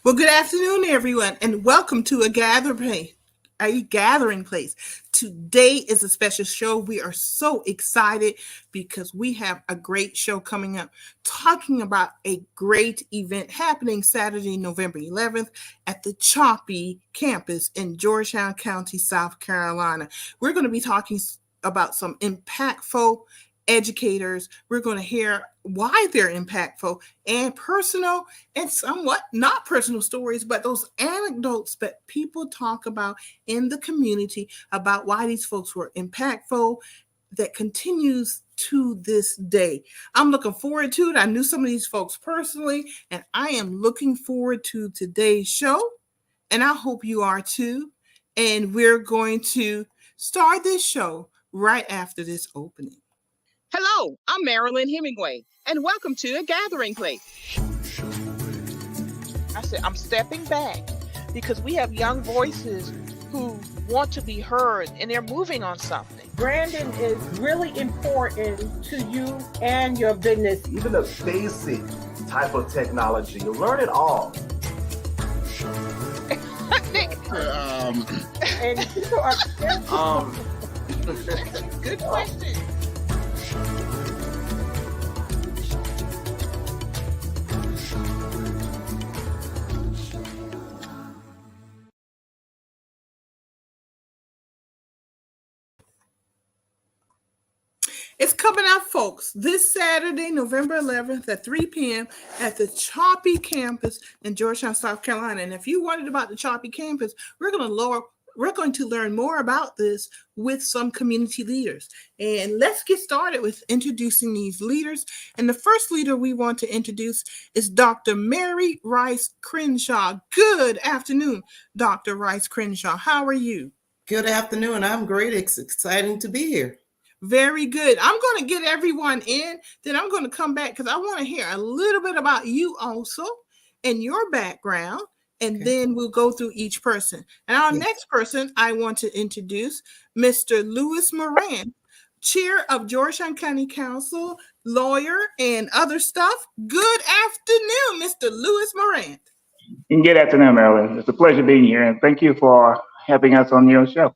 Well, good afternoon, everyone, and welcome to a gathering place. Today is a special show. We are so excited because we have a great show coming up, talking about a great event happening Saturday, November 11th at the Choppee campus in Georgetown County, South Carolina. We're going to be talking about some impactful educators. We're going to hear why they're impactful and personal and somewhat not personal stories, but those anecdotes that people talk about in the community about why these folks were impactful that continues to this day. I'm looking forward to it. I knew some of these folks personally, and I am looking forward to today's show, and I hope you are too. And we're going to start this show right after this opening. Hello, I'm Marilyn Hemingway, and welcome to A Gathering Place. I said, I'm stepping back because we have young voices who want to be heard and they're moving on something. Branding is really important to you and your business. Even a basic type of technology, you learn it all. And people are Good question. It's coming out, folks, this Saturday, November 11th at 3 p.m. at the Choppee campus in Georgetown, South Carolina. And if you wondered about the Choppee campus, we're going to learn more about this with some community leaders. And let's get started with introducing these leaders. And the first leader we want to introduce is Dr. Mary Rice Crenshaw. Good afternoon, Dr. Rice Crenshaw. How are you? Good afternoon. I'm great. It's exciting to be here. Very good. I'm going to get everyone in. Then I'm going to come back because I want to hear a little bit about you also and your background. And then we'll go through each person. And our next person I want to introduce, Mr. Louis Moran, Chair of Georgetown County Council, lawyer, and other stuff. Good afternoon, Mr. Louis Moran. Good afternoon, Marilyn. It's a pleasure being here, and thank you for having us on your show.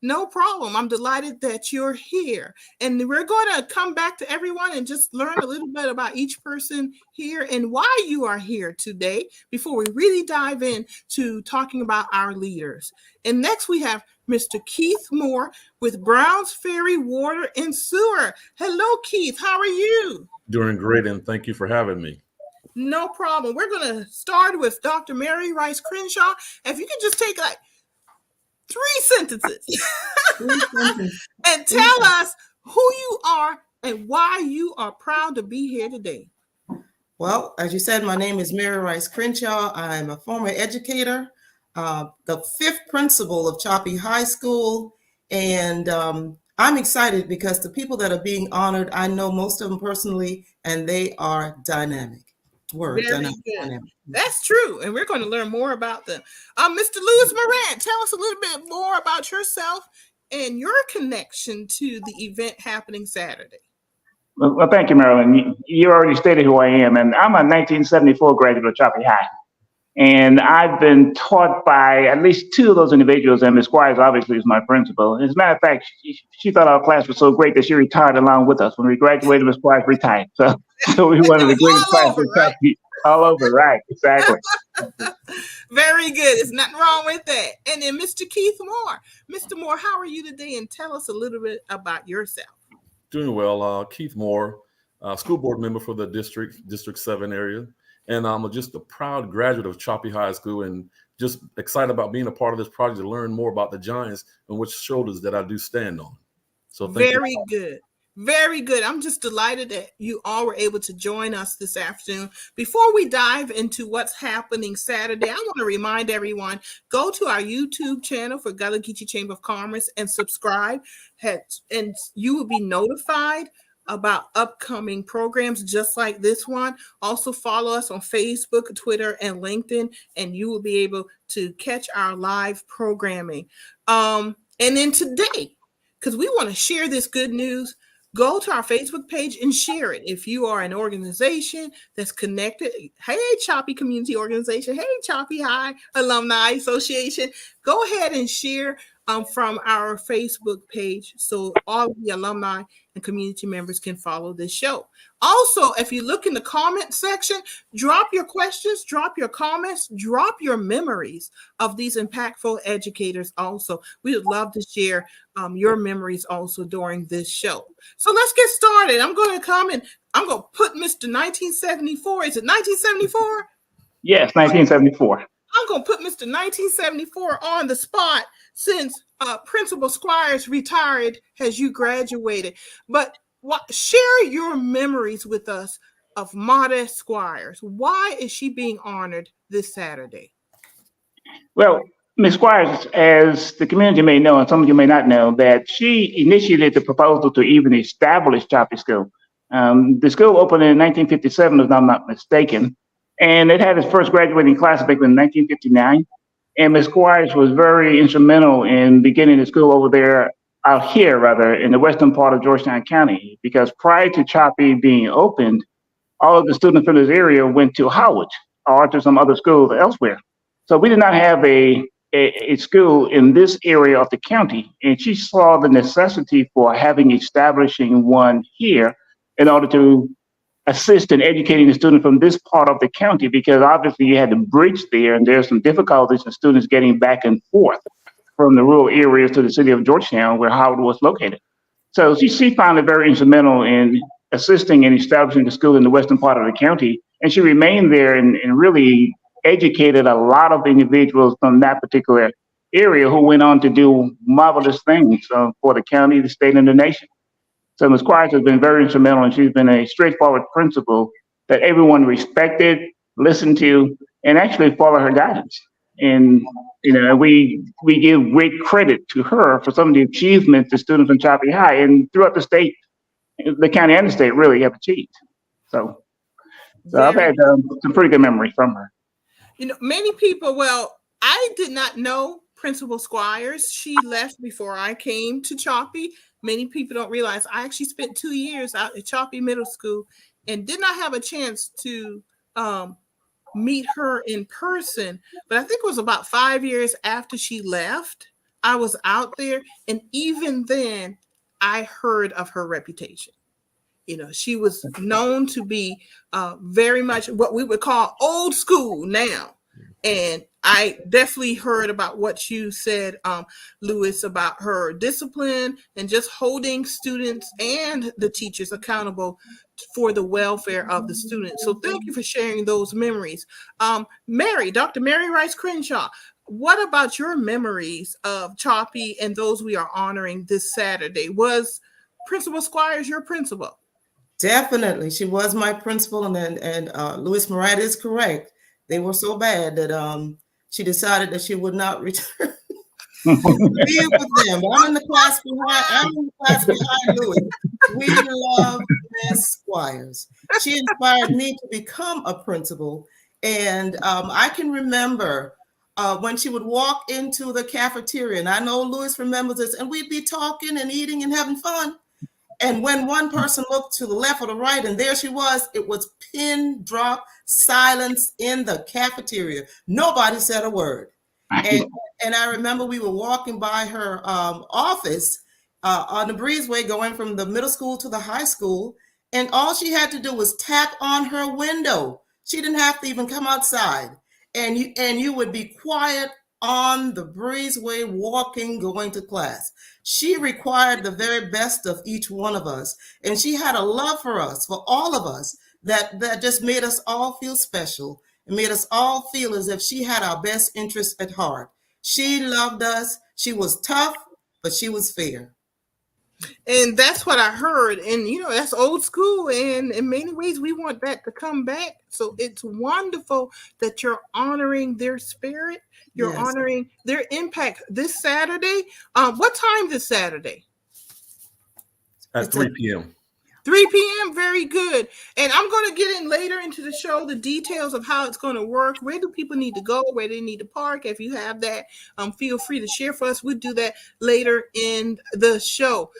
No problem. I'm delighted that you're here. And we're going to come back to everyone and just learn a little bit about each person here and why you are here today before we really dive into talking about our leaders. And next we have Mr. Keith Moore with Browns Ferry Water and Sewer. Hello, Keith. How are you? Doing great, and thank you for having me. No problem. We're going to start with Dr. Mary Rice Crenshaw. If you could just take like 3 sentences and tell us who you are and why you are proud to be here today. Well, as you said, my name is Mary Rice Crenshaw. I'm a former educator, the 5th principal of Choppee High School. And I'm excited because the people that are being honored, I know most of them personally, and they are dynamic. Very good. That's true. And we're going to learn more about them. Mr. Louis Moran, tell us a little bit more about yourself and your connection to the event happening Saturday. Well, thank you, Marilyn. You already stated who I am, and I'm a 1974 graduate of Choppee High. And I've been taught by at least 2 of those individuals, and Ms. Squires obviously is my principal. As a matter of fact, she thought our class was so great that she retired along with us. When we graduated, Ms. Squires retired. So we one of the greatest classes in Choppee. All over, right? Exactly. Very good. There's nothing wrong with that. And then Mr. Keith Moore. Mr. Moore, how are you today? And tell us a little bit about yourself. Doing well. Keith Moore, school board member for the District 7 area. And I'm just a proud graduate of Choppee High School and just excited about being a part of this project to learn more about the giants and which shoulders that I do stand on. So thank you. Very good. Very good. I'm just delighted that you all were able to join us this afternoon. Before we dive into what's happening Saturday, I want to remind everyone, go to our YouTube channel for Gullah Geechee Chamber of Commerce and subscribe, and you will be notified about upcoming programs just like this one. Also follow us on Facebook, Twitter, and LinkedIn, and you will be able to catch our live programming. And then today, because we want to share this good news, go to our Facebook page and share it. If you are an organization that's connected, hey, Choppee Community Organization, hey, Choppee High Alumni Association, go ahead and share from our Facebook page so all of the alumni and community members can follow this show. Also, if you look in the comment section, drop your questions, drop your comments, drop your memories of these impactful educators also. We would love to share your memories also during this show. So let's get started. I'm going to come and I'm going to put Mr. 1974. Is it 1974? Yes, 1974. I'm going to put Mr. 1974 on the spot since Principal Squires retired as you graduated. But share your memories with us of Maudest Squires. Why is she being honored this Saturday? Well, Ms. Squires, as the community may know, and some of you may not know, that she initiated the proposal to even establish Choppee School. The school opened in 1957, if I'm not mistaken, and it had its first graduating class back in 1959. And Ms. Squires was very instrumental in beginning the school over there, out here rather, in the western part of Georgetown County, because prior to Choppee being opened, all of the students from this area went to Howard or to some other schools elsewhere. So we did not have a school in this area of the county, and she saw the necessity for establishing one here in order to assist in educating the students from this part of the county, because obviously you had to bridge there, and there's some difficulties in students getting back and forth from the rural areas to the city of Georgetown, where Howard was located. So she found it very instrumental in assisting in establishing the school in the western part of the county, and she remained there and really educated a lot of individuals from that particular area who went on to do marvelous things for the county, the state, and the nation. So Ms. Squires has been very instrumental, and she's been a straightforward principal that everyone respected, listened to, and actually followed her guidance. And we give great credit to her for some of the achievements the students from Choppee High and throughout the state, the county and the state really have achieved. So I've had some pretty good memories from her. Many people, I did not know Principal Squires. She left before I came to Choppee. Many people don't realize I actually spent 2 years out at Choppee Middle School and did not have a chance to meet her in person. But I think it was about 5 years after she left, I was out there. And even then, I heard of her reputation. She was known to be very much what we would call old school now. And I definitely heard about what you said, Louis, about her discipline and just holding students and the teachers accountable for the welfare of the students. So thank you for sharing those memories. Dr. Mary Rice Crenshaw, what about your memories of Choppee and those we are honoring this Saturday? Was Principal Squires your principal? Definitely. She was my principal, and Louis Murat is correct. They were so bad that she decided that she would not return be with them. But I'm in the class behind Louis. We love Miss Squires. She inspired me to become a principal. And I can remember when she would walk into the cafeteria, and I know Louis remembers this, and we'd be talking and eating and having fun. And when one person looked to the left or the right, and there she was, it was pin drop silence in the cafeteria. Nobody said a word. And I remember we were walking by her office on the breezeway going from the middle school to the high school. And all she had to do was tap on her window. She didn't have to even come outside. And you would be quiet on the breezeway walking, going to class. She required the very best of each one of us. And she had a love for us, for all of us, that just made us all feel special and made us all feel as if she had our best interests at heart. She loved us. She was tough, but she was fair. And that's what I heard. And, that's old school. And in many ways, we want that to come back. So it's wonderful that you're honoring their spirit. You're honoring their impact this Saturday. What time this Saturday? At 3 p.m. 3 p.m. Very good. And I'm going to get in later into the show, the details of how it's going to work. Where do people need to go? Where they need to park? If you have that, feel free to share for us. We'll do that later in the show.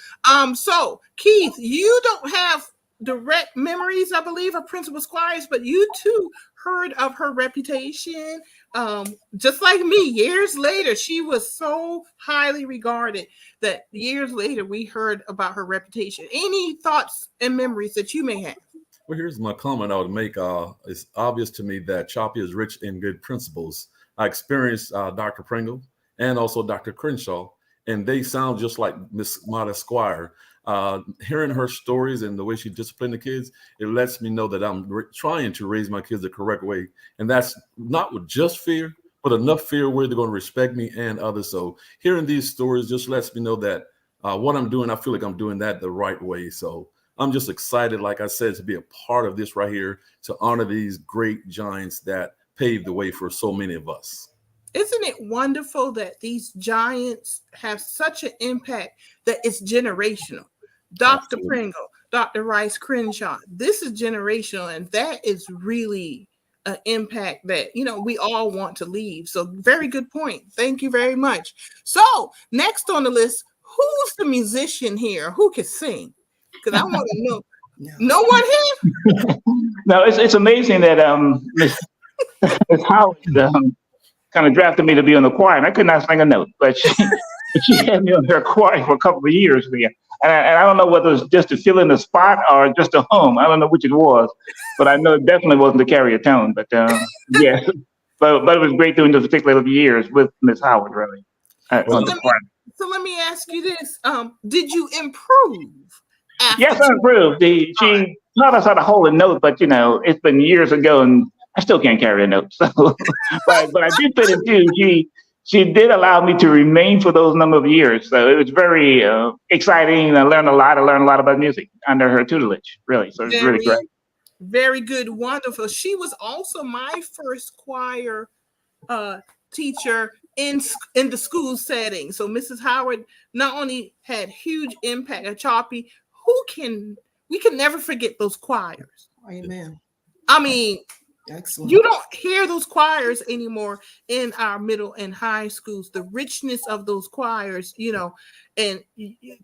So Keith, you don't have direct memories, I believe, of Principal Squires, but you too heard of her reputation. Just like me, years later, she was so highly regarded that years later we heard about her reputation. Any thoughts and memories that you may have? Well, here's my comment I would make. It's obvious to me that Choppee is rich in good principles. I experienced Dr. Pringle and also Dr. Crenshaw, and they sound just like Miss Maudest Squire. Hearing her stories and the way she disciplined the kids, it lets me know that I'm trying to raise my kids the correct way. And that's not with just fear, but enough fear where they're going to respect me and others. So hearing these stories just lets me know that what I'm doing, I feel like I'm doing that the right way. So I'm just excited, like I said, to be a part of this right here, to honor these great giants that paved the way for so many of us. Isn't it wonderful that these giants have such an impact that it's generational? Dr. Absolutely. Pringle, Dr. Rice Crenshaw, this is generational, and that is really an impact that, we all want to leave. So very good point. Thank you very much. So next on the list, who's the musician here? Who can sing? Because I want to know. No one here? No, it's amazing that Miss Howard kind of drafted me to be on the choir, and I could not sing a note, but she had me on her choir for a couple of years there. And I don't know whether it was just to fill in the spot or just a home. I don't know which it was, but I know it definitely wasn't to carry a tone. But yeah, but it was great doing those particular years with Miss Howard, really. So let me ask you this: did you improve? Yes, I improved. She taught us how to hold a note, but it's been years ago, and I still can't carry a note. So, but I did fit it too. She did allow me to remain for those number of years. So it was very exciting. I learned a lot. I learned a lot about music under her tutelage, really. So it's really great. Very good. Wonderful. She was also my first choir teacher in the school setting. So Mrs. Howard not only had huge impact at Choppee, we can never forget those choirs. Amen. I mean, excellent. You don't hear those choirs anymore in our middle and high schools. The richness of those choirs, and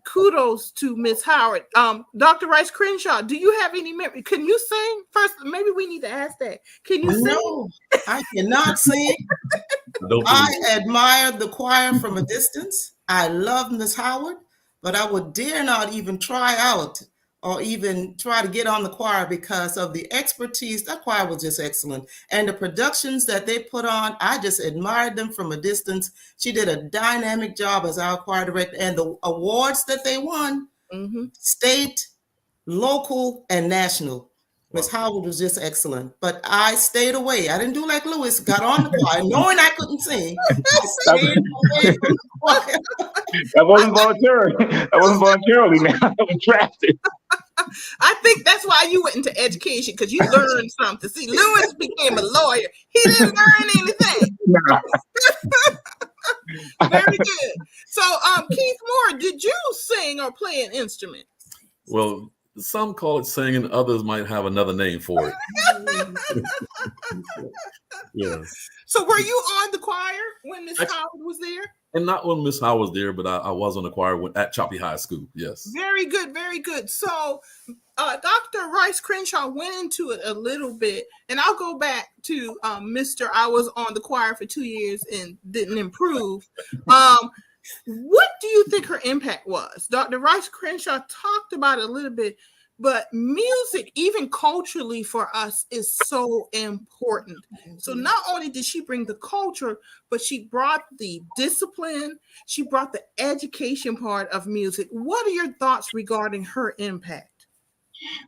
kudos to Miss Howard. Dr. Rice Crenshaw, do you have any memory? Can you sing? First, maybe we need to ask that. Can you sing? No, I cannot sing. I admire the choir from a distance. I love Miss Howard, but I would dare not even try out or even try to get on the choir because of the expertise. That choir was just excellent. And the productions that they put on, I just admired them from a distance. She did a dynamic job as our choir director, and the awards that they won, state, local, and national. Miss Howard was just excellent, but I stayed away. I didn't do like Lewis, got on the choir, knowing I couldn't sing. I stayed away from the choir. That wasn't voluntarily. That wasn't voluntarily, man. I was drafted. I think that's why you went into education, because you learned something. See, Lewis became a lawyer. He didn't learn anything. No. Very good. So, Keith Moore, did you sing or play an instrument? Well, some call it singing, others might have another name for it. Yeah. So were you on the choir when Miss Howard was there? And not when Miss Howard was there, but I was on the choir at Choppee High School. Yes. Very good. Very good. So Dr. Rice Crenshaw went into it a little bit, and I'll go back to Mr. I was on the choir for 2 years and didn't improve. What do you think her impact was? Dr. Rice Crenshaw talked about it a little bit, but music, even culturally for us, is so important. So not only did she bring the culture, but she brought the discipline, she brought the education part of music. What are your thoughts regarding her impact?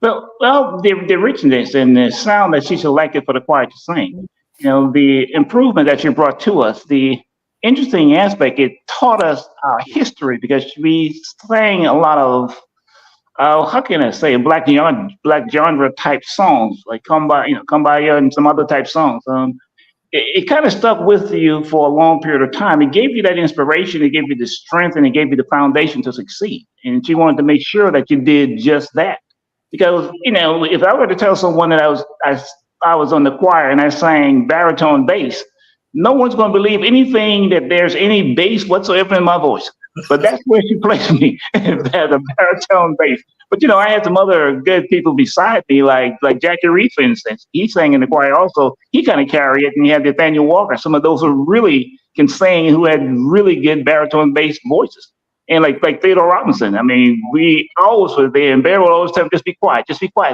Well, the richness and the sound that she selected for the choir to sing, the improvement that she brought to us, the interesting aspect, it taught us our history because we sang a lot of, how can I say, black genre type songs like Kumbaya and some other type songs. It kind of stuck with you for a long period of time. It gave you that inspiration, it gave you the strength, and it gave you the foundation to succeed. And she wanted to make sure that you did just that, Because, if I were to tell someone that I was on the choir and I sang baritone bass, no one's going to believe anything that there's any bass whatsoever in my voice. But that's where she placed me, as a baritone bass. But I had some other good people beside me, like Jackie Reed, for instance. He sang in the choir also. He kind of carried it, and you had Nathaniel Walker. Some of those who really can sing, who had really good baritone bass voices. And like Theodore Robinson, I mean, we always were there, and Bear would always tell me, just be quiet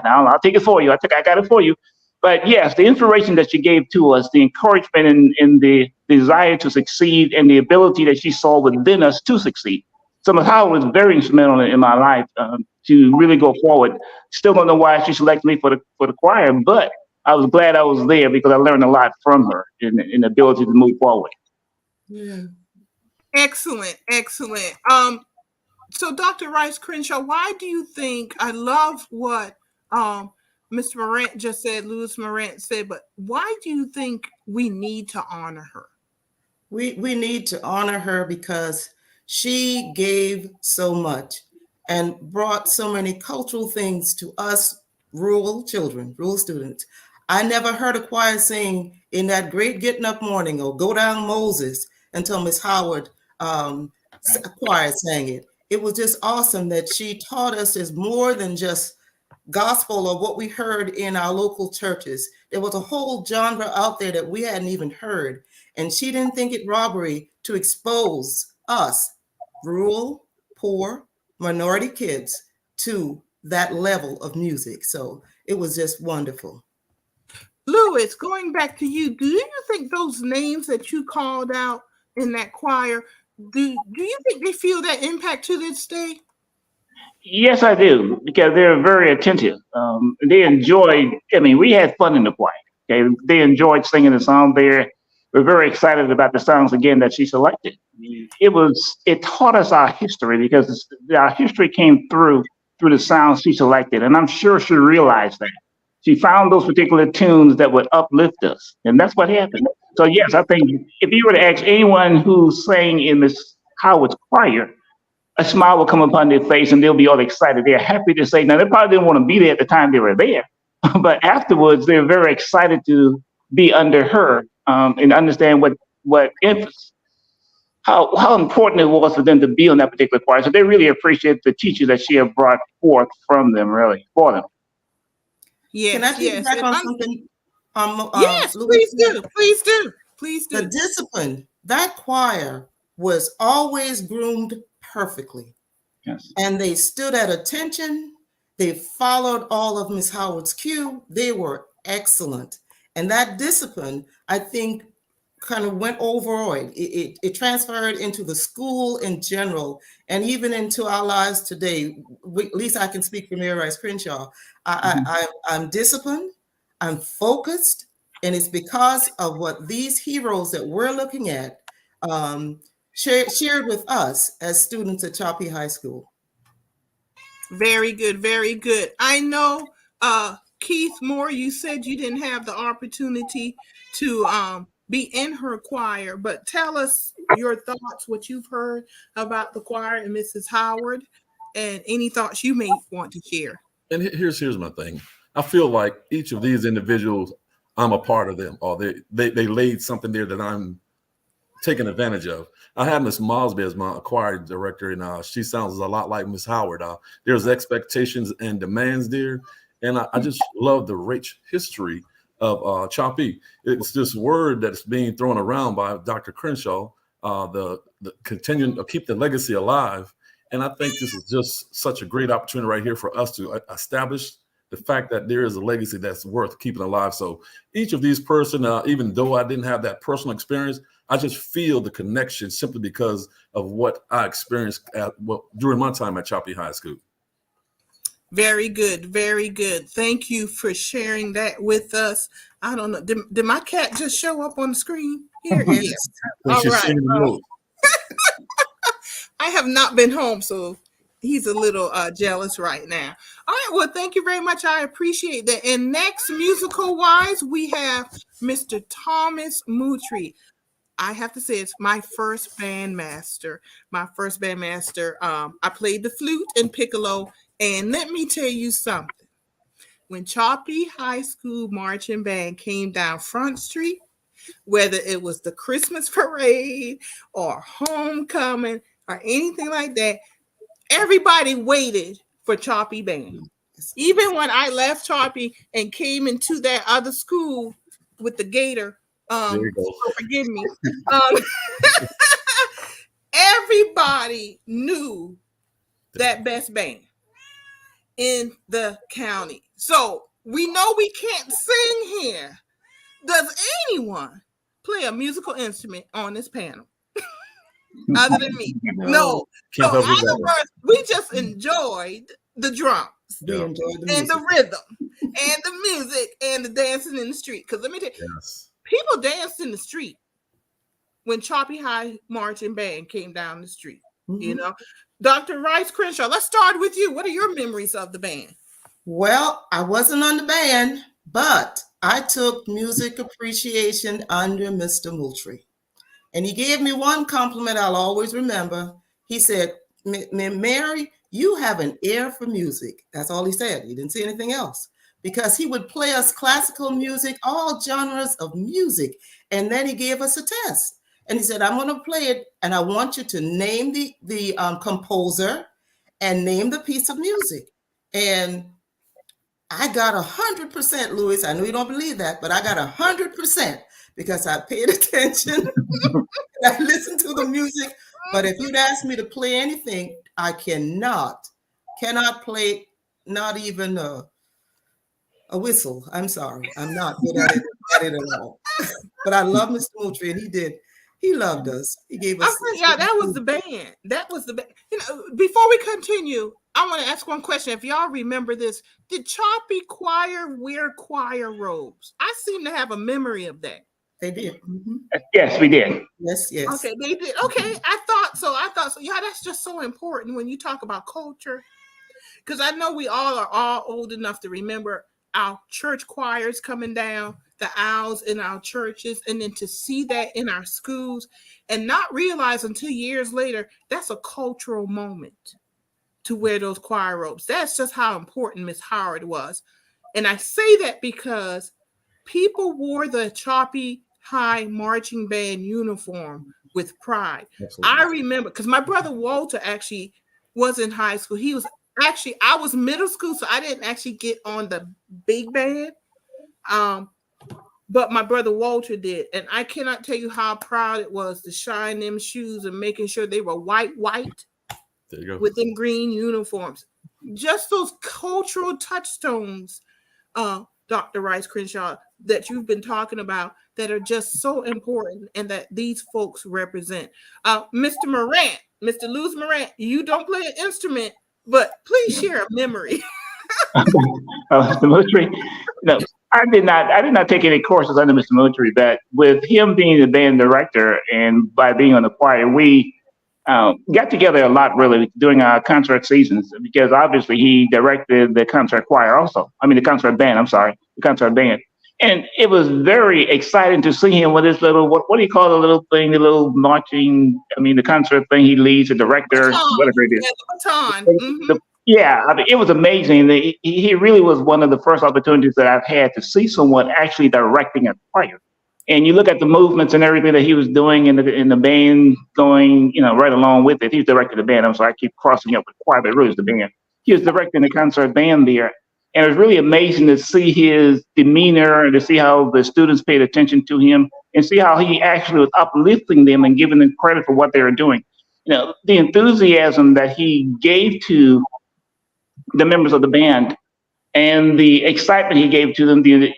now. I'll take it for you. I got it for you. But yes, the inspiration that she gave to us, the encouragement and the desire to succeed, and the ability that she saw within us to succeed. So Ms. Howard was very instrumental in my life to really go forward. Still don't know why she selected me for the choir, but I was glad I was there because I learned a lot from her in the ability to move forward. Yeah. Excellent. So Dr. Rice Crenshaw, why do you think, I love what Mr. Morant just said, Louis Morant said, but why do you think we need to honor her? We need to honor her because she gave so much and brought so many cultural things to us rural children, rural students. I never heard a choir sing In That Great Getting Up Morning or Go Down Moses until Miss Howard choir sang it. It was just awesome that she taught us there's more than just gospel or what we heard in our local churches. There was a whole genre out there that we hadn't even heard. And she didn't think it robbery to expose us, rural, poor, minority kids, to that level of music. So it was just wonderful. Louis, going back to you, do you think those names that you called out in that choir, do you think they feel that impact to this day? Yes, I do, because they're very attentive. They enjoyed, we had fun in the choir. Okay, they enjoyed singing the song there. We're very excited about the songs again that she selected. It taught us our history because our history came through the sounds she selected, and I'm sure she realized that. She found those particular tunes that would uplift us, and that's what happened. So yes, I think if you were to ask anyone who sang in Miss Howard's choir, a smile will come upon their face and they'll be all excited. They're happy to say, now they probably didn't want to be there at the time they were there, but afterwards they're very excited to be under her and understand what emphasis, how important it was for them to be on that particular choir. So they really appreciate the teachers that she had brought forth from them, really, for them. Yes, Can I piggyback on something? Yes, Louis, please do. The discipline, that choir was always groomed perfectly. Yes. And they stood at attention. They followed all of Miss Howard's cue. They were excellent. And that discipline, I think, kind of went overall. It transferred into the school in general and even into our lives today. At least I can speak for Mary Rice Crenshaw. I'm disciplined, I'm focused, and it's because of what these heroes that we're looking at shared with us as students at Choppee High School. Very good, very good. I know, Keith Moore, you said you didn't have the opportunity to be in her choir, but tell us your thoughts, what you've heard about the choir and Mrs. Howard, and any thoughts you may want to share. And here's my thing. I feel like each of these individuals, I'm a part of them, or they laid something there that I'm taking advantage of. I have Miss Mosby as my choir director, and she sounds a lot like Miss Howard. There's expectations and demands there, and I just love the rich history of Choppee. It's this word that's being thrown around by Dr. Crenshaw, the continuing to keep the legacy alive. And I think this is just such a great opportunity right here for us to establish the fact that there is a legacy that's worth keeping alive. So each of these person, even though I didn't have that personal experience, I just feel the connection simply because of what I experienced during my time at Choppee High School. Very good, very good. Thank you for sharing that with us. I don't know, did my cat just show up on the screen? Here he is. All right. I have not been home, so he's a little jealous right now. All right, well, thank you very much. I appreciate that. And next, musical-wise, we have Mr. Thomas Moultrie. I have to say, it's my first bandmaster. I played the flute and piccolo, and let me tell you something. when Choppee High School marching band came down Front Street, whether it was the Christmas parade or homecoming or anything like that, everybody waited for Choppee band. Even when I left Choppee and came into that other school with the gator, There you go. so forgive me, everybody knew that best band in the county. So we know we can't sing here. Does anyone play a musical instrument on this panel other than me? No. So in other words, we just enjoyed the drums and the rhythm and the music and the dancing in the street. Because let me tell you, people danced in the street when Choppee High marching band came down the street. You know, Dr. Rice Crenshaw, let's start with you. What are your memories of the band? Well, I wasn't on the band, but I took music appreciation under Mr. Moultrie. And he gave me one compliment I'll always remember. He said, Mary, you have an ear for music. That's all he said. He didn't say anything else. Because he would play us classical music, all genres of music. And then he gave us a test. And he said, I'm going to play it, and I want you to name the composer and name the piece of music. And I got 100%, Louis. I know you don't believe that, but I got 100% because I paid attention. I listened to the music. But if you'd ask me to play anything, I cannot play not even a whistle. I'm sorry. I'm not good at it at all. But I love Mr. Moultrie, and he loved us. He gave us. Yeah, that was the band. That was the band. You know, before we continue, I want to ask one question. If y'all remember this, did Choppee Choir wear choir robes? I seem to have a memory of that. They did. Mm-hmm. Yes, we did. Yes. Okay, they did. Okay, I thought so. Yeah, that's just so important when you talk about culture. Because I know we all are all old enough to remember our church choirs coming down the aisles in our churches, and then to see that in our schools and not realize until years later, that's a cultural moment to wear those choir robes. That's just how important Miss Howard was. And I say that because people wore the Choppee High marching band uniform with pride. Absolutely. I remember, because my brother Walter actually was in high school. I was middle school, so I didn't actually get on the big band. But my brother Walter did. And I cannot tell you how proud it was to shine them shoes and making sure they were white. There you go. With them green uniforms. Just those cultural touchstones, Dr. Rice Crenshaw, that you've been talking about that are just so important and that these folks represent. Mr. Morant, Mr. Luz Morant, you don't play an instrument, but please share a memory. Mr. Moultrie, no, I did not take any courses under Mr. Moultrie, but with him being the band director and by being on the choir, we got together a lot really during our concert seasons, because obviously he directed the concert choir also. I mean, the concert band, the concert band. And it was very exciting to see him with his little, what do you call the little thing, the little marching, the concert thing he leads, the director, whatever it is. Yeah, the baton. Yeah, it was amazing. He really was one of the first opportunities that I've had to see someone actually directing a choir. And you look at the movements and everything that he was doing in the band going, right along with it. He was directing the band. I'm sorry, I keep crossing up with choir, but it really was the band. He was directing the concert band there. And it was really amazing to see his demeanor and to see how the students paid attention to him and see how he actually was uplifting them and giving them credit for what they were doing. The enthusiasm that he gave to the members of the band and the excitement he gave to them, the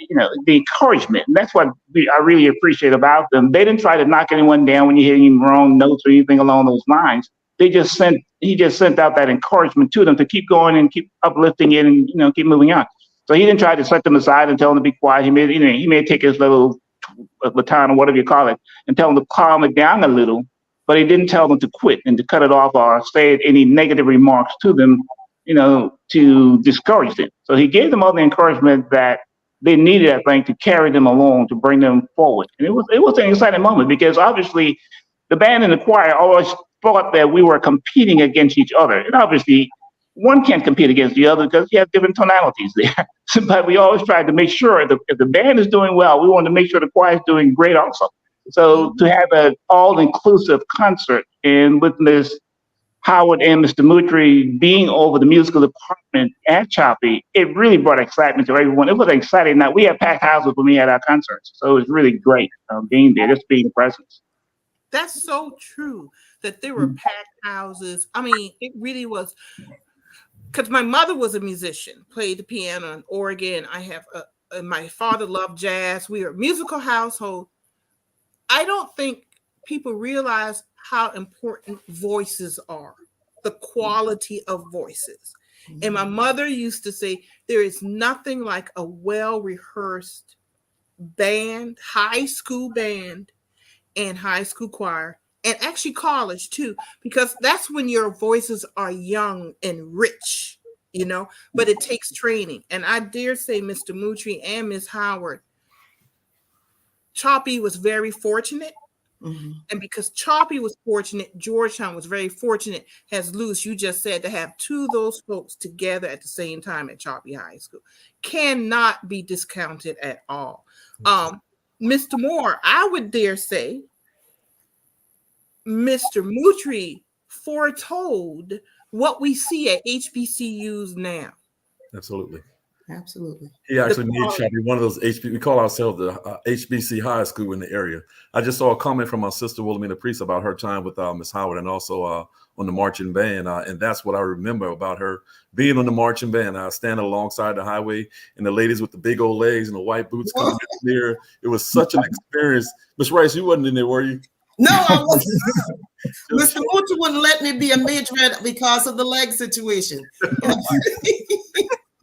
encouragement. And that's what I really appreciate about them. They didn't try to knock anyone down when you hit any wrong notes or anything along those lines. He just sent out that encouragement to them to keep going and keep uplifting it and keep moving on. So he didn't try to set them aside and tell them to be quiet. He may take his little baton or whatever you call it and tell them to calm it down a little, but he didn't tell them to quit and to cut it off or say any negative remarks to them, to discourage them. So he gave them all the encouragement that they needed, I think, to carry them along, to bring them forward. And it was an exciting moment because obviously the band and the choir always thought that we were competing against each other. And obviously one can't compete against the other because you have different tonalities there. But we always tried to make sure if the band is doing well, we want to make sure the choir is doing great also. So to have an all-inclusive concert and with Ms. Howard and Mr. Moultrie being over the musical department at Choppee, it really brought excitement to everyone. It was an exciting night. We had packed houses when we had our concerts. So it was really great being there, just being present. That's so true that there were packed houses. I mean, it really was, because my mother was a musician, played the piano and organ. I have my father loved jazz. We were a musical household. I don't think people realize how important voices are, the quality of voices. And my mother used to say, there is nothing like a well-rehearsed band, high school band, and high school choir, and actually college too, because that's when your voices are young and rich, but it takes training. And I dare say Mr. Moultrie and Ms. Howard, Choppee was very fortunate. And because Choppee was fortunate, Georgetown was very fortunate, as Lewis, you just said, to have two of those folks together at the same time at Choppee High School. Cannot be discounted at all. Mr. Moore, I would dare say, Mr. Moultrie foretold what we see at HBCUs now. Absolutely. He actually made Choppee one of those we call ourselves the HBC high school in the area. I just saw a comment from my sister Wilhelmina Priest about her time with Miss Howard and also on the marching band. And that's what I remember about her being on the marching band. Standing alongside the highway and the ladies with the big old legs and the white boots coming near. It was such an experience. Miss Rice, you wasn't in there, were you? No, I wasn't. Mr. Moultrie wouldn't let me be a majorette because of the leg situation.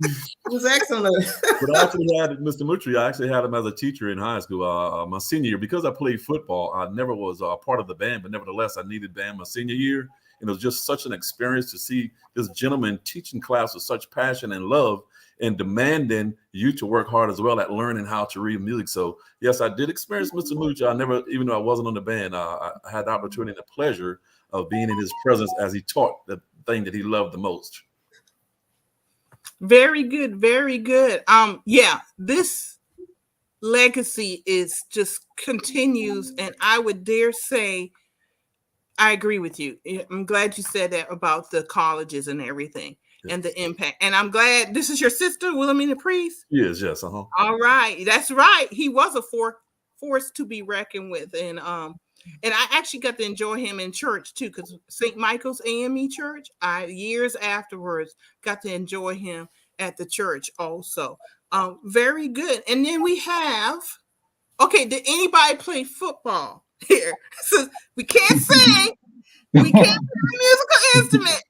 It was excellent. But I actually had Mr. Moultrie. I actually had him as a teacher in high school. My senior year, because I played football, I never was part of the band, but nevertheless, I needed band my senior year. And it was just such an experience to see this gentleman teaching class with such passion and love and demanding you to work hard as well at learning how to read music. So yes, I did experience Mr. Moultrie. I never, even though I wasn't on the band, I had the opportunity and the pleasure of being in his presence as he taught the thing that he loved the most. Very good, very good. This legacy is just continues, and I would dare say I agree with you. I'm glad you said that about the colleges and everything and the impact. And I'm glad this is your sister, Wilhelmina Priest. Yes. All right, that's right. He was a force to be reckoned with, and I actually got to enjoy him in church too, because St. Michael's AME Church, years afterwards got to enjoy him at the church also. Very good. And then we have, did anybody play football here? So we can't sing, we can't play a musical instrument.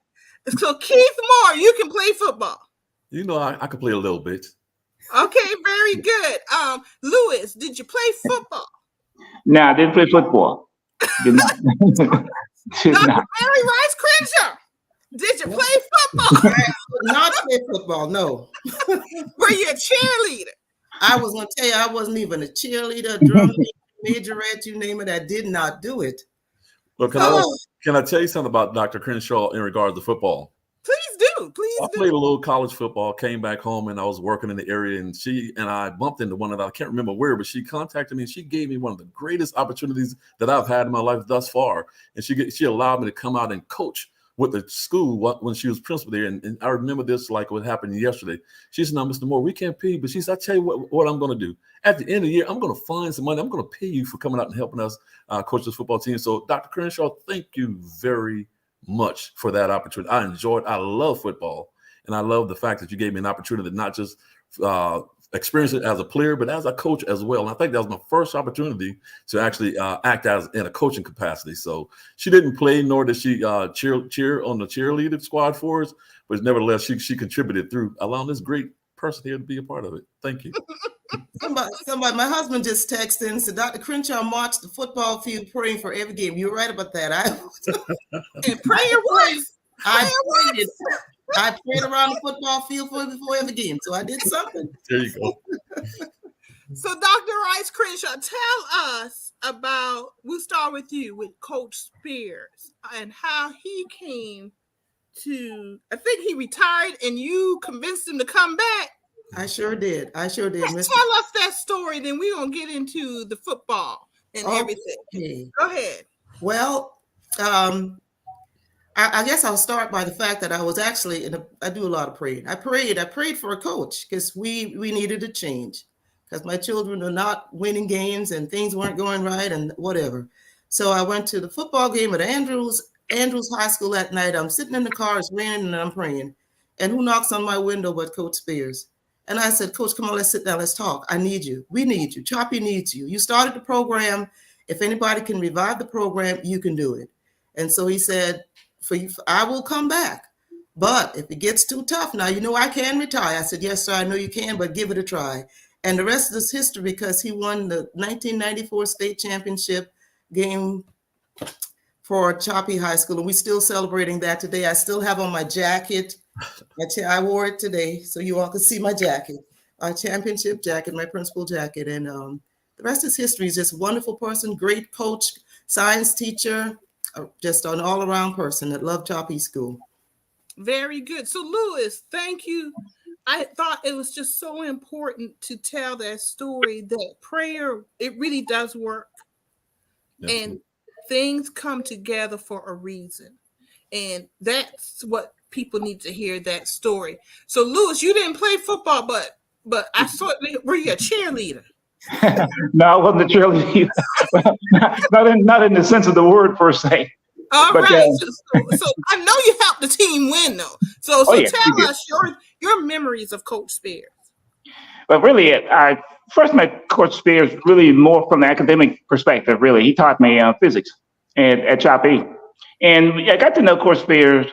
So Keith Moore, you can play football. You know, I could play a little bit. Okay, very good. Lewis, did you play football? No, I didn't play football. Did not. Dr. Mary Rice Crenshaw, did you play football? Not play football, no. Were you a cheerleader? I was going to tell you, I wasn't even a cheerleader, drum majorette, you name it. I did not do it. But can I tell you something about Dr. Crenshaw in regards to football? Please do. I played a little college football, came back home, and I was working in the area, and she and I bumped into one of them. I can't remember where, but she contacted me, and she gave me one of the greatest opportunities that I've had in my life thus far. And she allowed me to come out and coach with the school when she was principal there. And I remember this like what happened yesterday. She said, "No, Mr. Moore, we can't pay you." But she said, "I tell you what I'm going to do. At the end of the year, I'm going to find some money. I'm going to pay you for coming out and helping us coach this football team." So, Dr. Crenshaw, thank you very much for that opportunity. I enjoyed. I love football, and I love the fact that you gave me an opportunity to not just experience it as a player, but as a coach as well. And I think that was my first opportunity to actually act as in a coaching capacity. So she didn't play, nor did she cheer on the cheerleading squad for us, but nevertheless, she contributed through allowing this great person here to be a part of it. Thank you. Somebody, my husband just texted and said, Dr. Crenshaw marched the football field praying for every game. You're right about that. And prayer was. I prayed around the football field before every game, so I did something. There you go. So, Dr. Rice Crenshaw, tell us about, we'll start with you, with Coach Spears, and how he came I think he retired and you convinced him to come back. I sure did. Tell us that story, then we're going to get into the football and everything. Go ahead. Well, I guess I'll start by the fact that I was actually, I do a lot of praying. I prayed for a coach because we needed a change because my children were not winning games and things weren't going right and whatever. So I went to the football game at Andrews High School that night. I'm sitting in the car, it's raining and I'm praying. And who knocks on my window but Coach Spears? And I said, Coach, come on, let's sit down, let's talk. I need you. We need you. Choppee needs you. You started the program. If anybody can revive the program, you can do it. And so he said, I will come back. But if it gets too tough, now, I can retire. I said, yes, sir, I know you can, but give it a try. And the rest is history because he won the 1994 state championship game for Choppee High School. And we're still celebrating that today. I still have on my jacket. I wore it today, so you all can see my jacket, my championship jacket, my principal jacket. And the rest is history. He's just a wonderful person, great coach, science teacher, just an all-around person that loved Choppee School. Very good. So, Louis, thank you. I thought it was just so important to tell that story, that prayer, it really does work. Yes. And things come together for a reason. And that's what people need to hear, that story. So, Louis, you didn't play football, but I saw, were you a cheerleader? No, I wasn't a cheerleader. not in the sense of the word per se. All right. So I know you helped the team win, though. So tell us your memories of Coach Spears. But really, I first met Coach Spears really more from the academic perspective. Really, he taught me physics at Choppee. And I got to know Coach Spears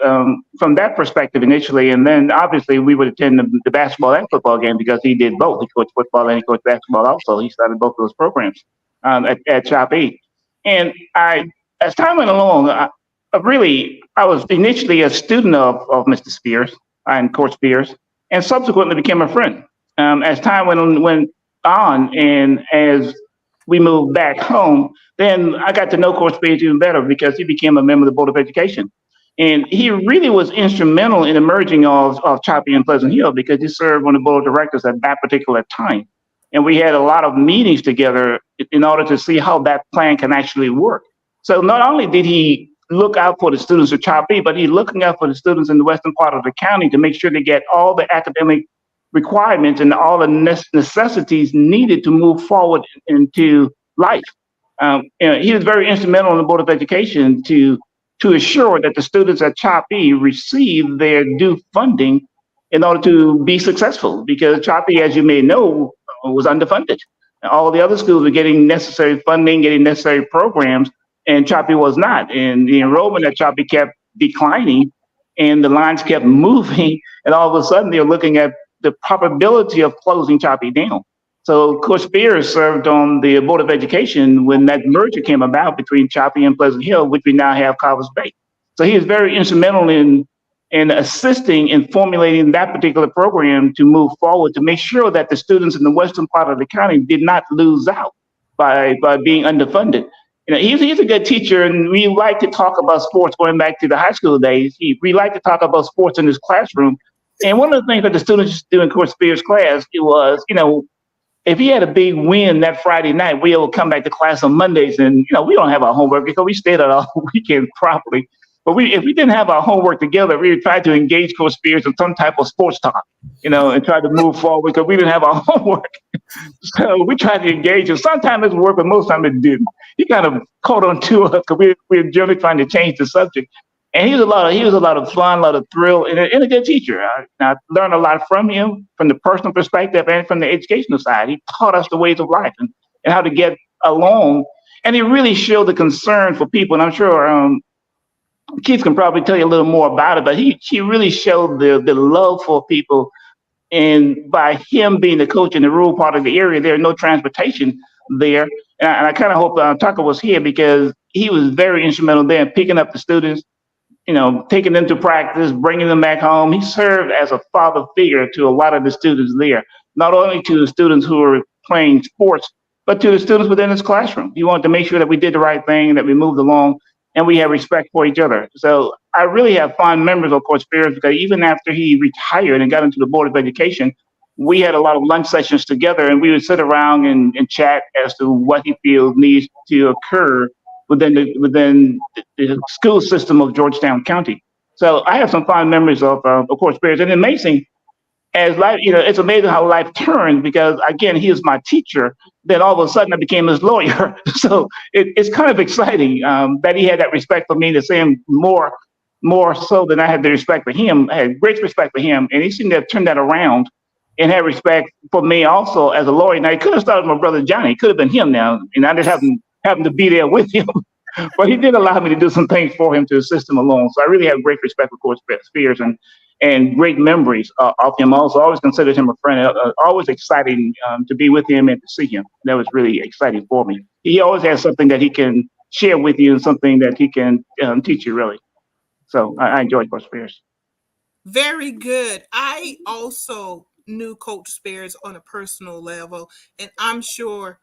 from that perspective initially. And then obviously we would attend the basketball and football game because he did both. He coached football and he coached basketball also. He started both of those programs at Choppee. And as time went along, I was initially a student of Mr. Spears and Coach Spears, and subsequently became a friend. As time went on and as we moved back home, then I got to know Coach Spears even better because he became a member of the Board of Education. And he really was instrumental in emerging of Choppee and Pleasant Hill because he served on the Board of Directors at that particular time. And we had a lot of meetings together in order to see how that plan can actually work. So not only did he look out for the students of Choppee, but he's looking out for the students in the western part of the county to make sure they get all the academic requirements and all the necessities needed to move forward into life. He was very instrumental in the Board of Education to assure that the students at Choppee receive their due funding in order to be successful, because Choppee, as you may know, was underfunded. All the other schools were getting necessary funding, getting necessary programs, and Choppee was not. And the enrollment at Choppee kept declining, and the lines kept moving, and all of a sudden they're looking at the probability of closing Choppee down. So Coach Spears served on the Board of Education when that merger came about between Choppee and Pleasant Hill, which we now have Carver's Bay. So he was very instrumental in assisting in formulating that particular program to move forward, to make sure that the students in the western part of the county did not lose out by being underfunded. He's a good teacher, and we like to talk about sports going back to the high school days. We like to talk about sports in his classroom. And one of the things that the students used to do in Coach Spears' class, it was, if he had a big win that Friday night, we would come back to class on Mondays, and we don't have our homework because we stayed out all weekend properly. But if we didn't have our homework together, we would try to engage Coach Spears in some type of sports talk, and try to move forward because we didn't have our homework. So we tried to engage him. Sometimes it worked, but most of the time it didn't. He kind of caught on to us because we were generally trying to change the subject. And he was a lot of fun, a lot of thrill, and a good teacher. I learned a lot from him, from the personal perspective and from the educational side. He taught us the ways of life and how to get along. And he really showed the concern for people. And I'm sure Keith can probably tell you a little more about it, but he really showed the love for people. And by him being the coach in the rural part of the area, there's no transportation there. And I kind of hope Tucker was here because he was very instrumental there in picking up the students, taking them to practice, bringing them back home. He served as a father figure to a lot of the students there, not only to the students who were playing sports, but to the students within his classroom. He wanted to make sure that we did the right thing, that we moved along. and we had respect for each other. So I really have fond memories of Coach Spears because even after he retired and got into the Board of Education, we had a lot of lunch sessions together, and we would sit around and chat as to what he feels needs to occur within the school system of Georgetown County. So I have some fond memories of Coach Spears, and amazing as life, it's amazing how life turns because again, he is my teacher. Then all of a sudden, I became his lawyer. So it's kind of exciting that he had that respect for me, the same more so than I had the respect for him. I had great respect for him, and he seemed to have turned that around and had respect for me also as a lawyer. Now he could have started with my brother Johnny. It could have been him now, and I just happened to be there with him. But he did allow me to do some things for him to assist him along. So I really have great respect for Coach Spears and great memories of him. Also, I always considered him a friend. Always exciting to be with him and to see him. That was really exciting for me. He always has something that he can share with you and something that he can teach you, really. So I enjoyed Coach Spears. Very good. I also knew Coach Spears on a personal level, and I'm sure,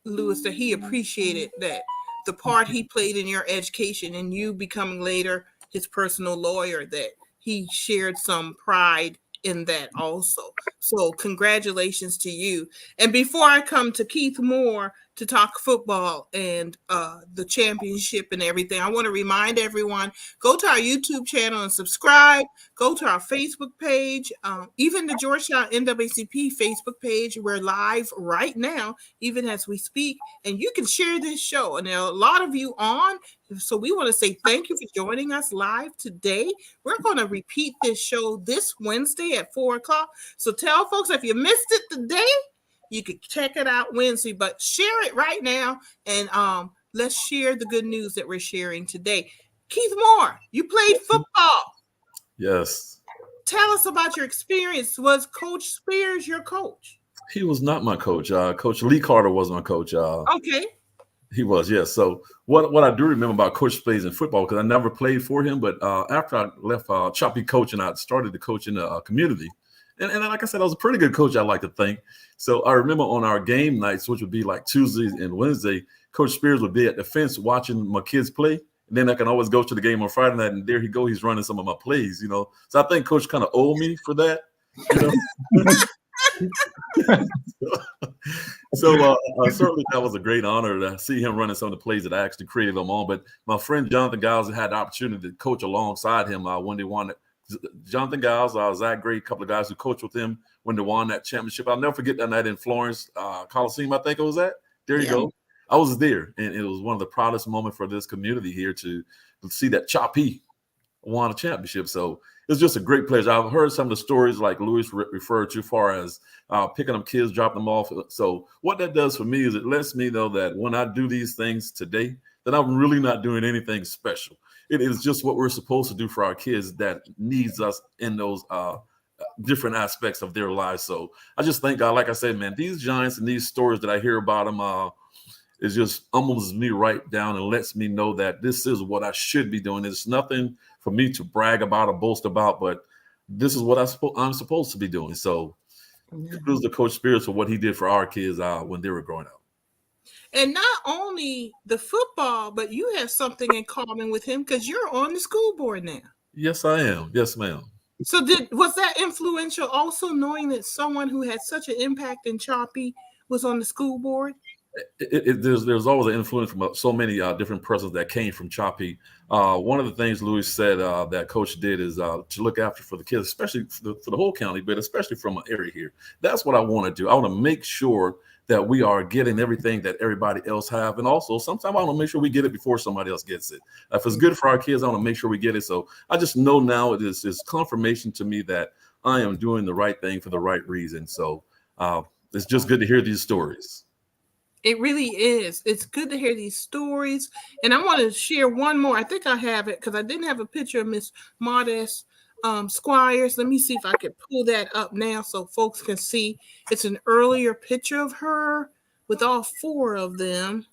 Lewis, that he appreciated that the part he played in your education and you becoming later his personal lawyer, that he shared some pride in that also. So congratulations to you. And before I come to Keith Moore to talk football and the championship and everything, I want to remind everyone, go to our YouTube channel and subscribe. Go to our Facebook page, even the Georgetown NAACP Facebook page. We're live right now, even as we speak, and you can share this show. And there are a lot of you on, so we want to say thank you for joining us live today. We're going to repeat this show this Wednesday at 4 o'clock. So tell folks if you missed it today, you could check it out Wednesday, but share it right now, and let's share the good news that we're sharing today. Keith Moore, you played football. Yes. Tell us about your experience. Was Coach Spears your coach? He was not my coach. Coach Lee Carter was my coach. Okay. He was, yes. So what I do remember about Coach Spears in football, because I never played for him, but after I left Choppee coaching, I started to coach in the community. And like I said, I was a pretty good coach, I like to think. So I remember on our game nights, which would be like Tuesdays and Wednesday, Coach Spears would be at the fence watching my kids play. And then I can always go to the game on Friday night, and there he go. He's running some of my plays, So I think Coach kind of owed me for that. So certainly that was a great honor to see him running some of the plays that I actually created them on. But my friend Jonathan Giles had the opportunity to coach alongside him when they won it. Jonathan Giles, Zach Gray, a couple of guys who coached with him when they won that championship. I'll never forget that night in Florence Coliseum, I think it was at. There you go. I was there, and it was one of the proudest moments for this community here to see that Choppee won a championship. So it's just a great pleasure. I've heard some of the stories like Louis referred to, far as picking up kids, dropping them off. So what that does for me is it lets me know that when I do these things today, that I'm really not doing anything special. It is just what we're supposed to do for our kids that needs us in those different aspects of their lives. So I just thank God, like I said, man, these giants and these stories that I hear about them, it just humbles me right down and lets me know that this is what I should be doing. It's nothing for me to brag about or boast about, but this is what I'm supposed to be doing. So kudos to Coach Spears for what he did for our kids when they were growing up. And not only the football, but you have something in common with him because you're on the school board now. Yes, I am. Yes, ma'am. So was that influential also, knowing that someone who had such an impact in Choppee was on the school board? There's always an influence from so many different persons that came from Choppee. One of the things Louis said that Coach did is to look after for the kids, especially for the whole county, but especially from an area here. That's what I want to do. I want to make sure that we are getting everything that everybody else have. And also, sometimes I want to make sure we get it before somebody else gets it. If it's good for our kids, I want to make sure we get it. So I just know now it is confirmation to me that I am doing the right thing for the right reason. So it's just good to hear these stories. It really is. It's good to hear these stories. And I want to share one more. I think I have it because I didn't have a picture of Miss Maudest Squires. Let me see if I can pull that up now so folks can see. It's an earlier picture of her with all four of them.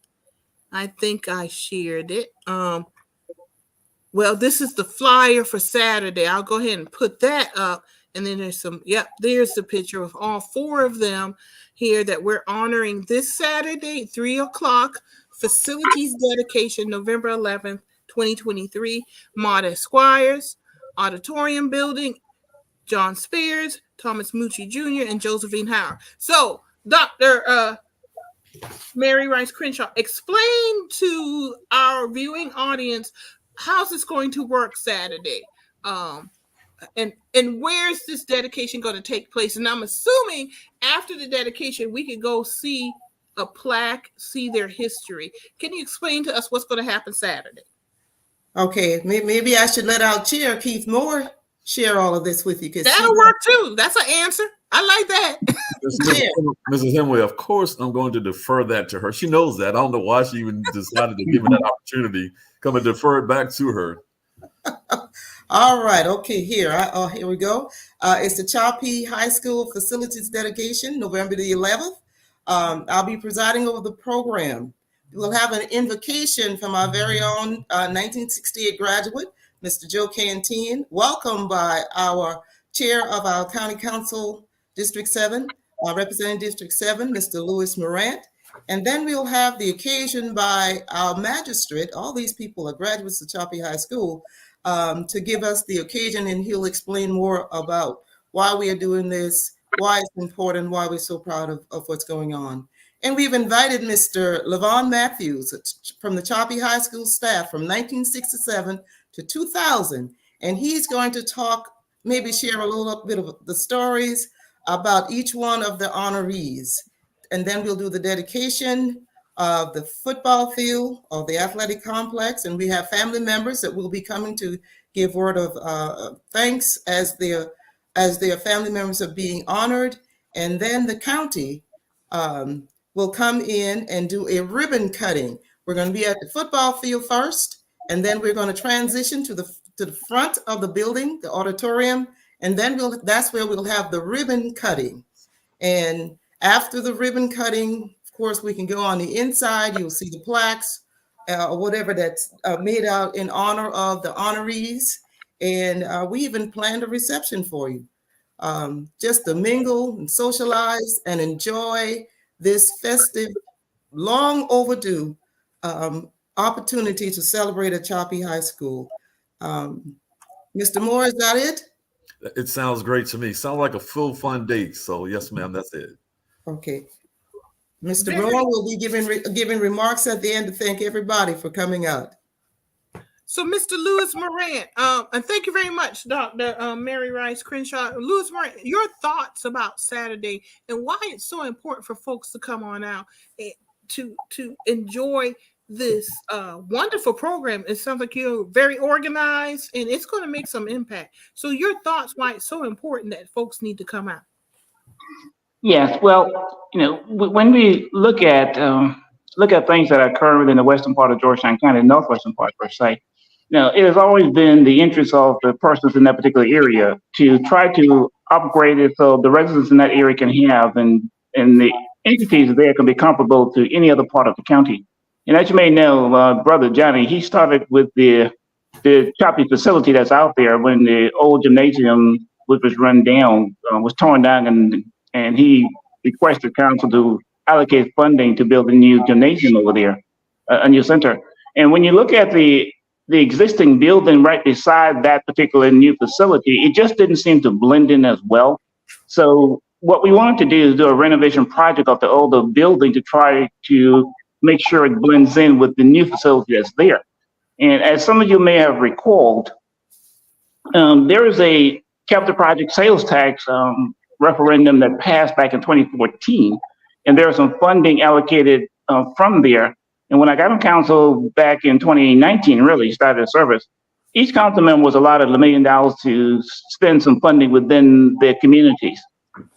I think I shared it. Well, this is the flyer for Saturday. I'll go ahead and put that up. And then there's there's the picture of all four of them here that we're honoring this Saturday, 3 o'clock, facilities dedication, November 11th 2023, Maudest Squires, Auditorium Building, John Spears, Thomas Moultrie Jr., and Josephine Howard. So, Dr. Mary Rice Crenshaw, explain to our viewing audience how's this going to work Saturday, and where's this dedication going to take place? And I'm assuming after the dedication, we could go see a plaque, see their history. Can you explain to us what's going to happen Saturday? Okay, maybe I should let our chair, Keith Moore, share all of this with you. That'll work too. That's an answer. I like that. Mrs. Hemway, of course, I'm going to defer that to her. She knows that. I don't know why she even decided to give me that opportunity. Come and defer it back to her. All right. Okay. Here we go. It's the Choppee High School facilities dedication, November the 11th. I'll be presiding over the program. We'll have an invocation from our very own 1968 graduate, Mr. Joe Canteen, welcomed by our chair of our County Council, District 7, representing District 7, Mr. Louis Morant. And then we'll have the occasion by our magistrate, all these people are graduates of Choppee High School, to give us the occasion, and he'll explain more about why we are doing this, why it's important, why we're so proud of what's going on. And we've invited Mr. Levon Matthews from the Choppee High School staff from 1967 to 2000. And he's going to talk, maybe share a little bit of the stories about each one of the honorees. And then we'll do the dedication of the football field or the athletic complex. And we have family members that will be coming to give word of thanks as their family members are being honored. And then the county will come in and do a ribbon cutting. We're going to be at the football field first, and then we're going to transition to the front of the building, the auditorium, and then that's where we'll have the ribbon cutting. And after the ribbon cutting, of course, we can go on the inside. You'll see the plaques or whatever that's made out in honor of the honorees. And we even planned a reception for you, just to mingle and socialize and enjoy this festive, long overdue opportunity to celebrate at Choppee High School. Mr. Moore, is that it? It sounds great to me. Sounds like a full fun date. So yes, ma'am, that's it. Okay. Mr. Moore will be giving remarks at the end to thank everybody for coming out. So, Mr. Louis Morant, and thank you very much, Dr. Mary Rice Crenshaw. Louis Morant, your thoughts about Saturday and why it's so important for folks to come on out to enjoy this wonderful program. It sounds like you're very organized and it's going to make some impact. So, your thoughts why it's so important that folks need to come out. Yes, well, when we look at things that occur within the western part of Georgetown County, northwestern part per se, it has always been the interest of the persons in that particular area to try to upgrade it so the residents in that area can have and the entities there can be comparable to any other part of the county. And as you may know, Brother Johnny, he started with the Choppee facility that's out there when the old gymnasium, which was run down, was torn down, and he requested council to allocate funding to build a new gymnasium over there, a new center. And when you look at the existing building right beside that particular new facility, it just didn't seem to blend in as well. So what we wanted to do is do a renovation project of the older building to try to make sure it blends in with the new facility that's there. And as some of you may have recalled, there is a capital project sales tax referendum that passed back in 2014, and there was some funding allocated from there. And when I got on council back in 2019, really started service, each council member was allotted $1 million to spend some funding within their communities.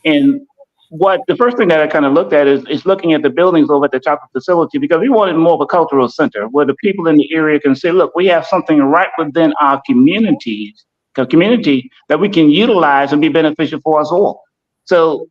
And the first thing that I kind of looked at is looking at the buildings over at the Choppee facility, because we wanted more of a cultural center where the people in the area can say, look, we have something right within our community that we can utilize and be beneficial for us all. So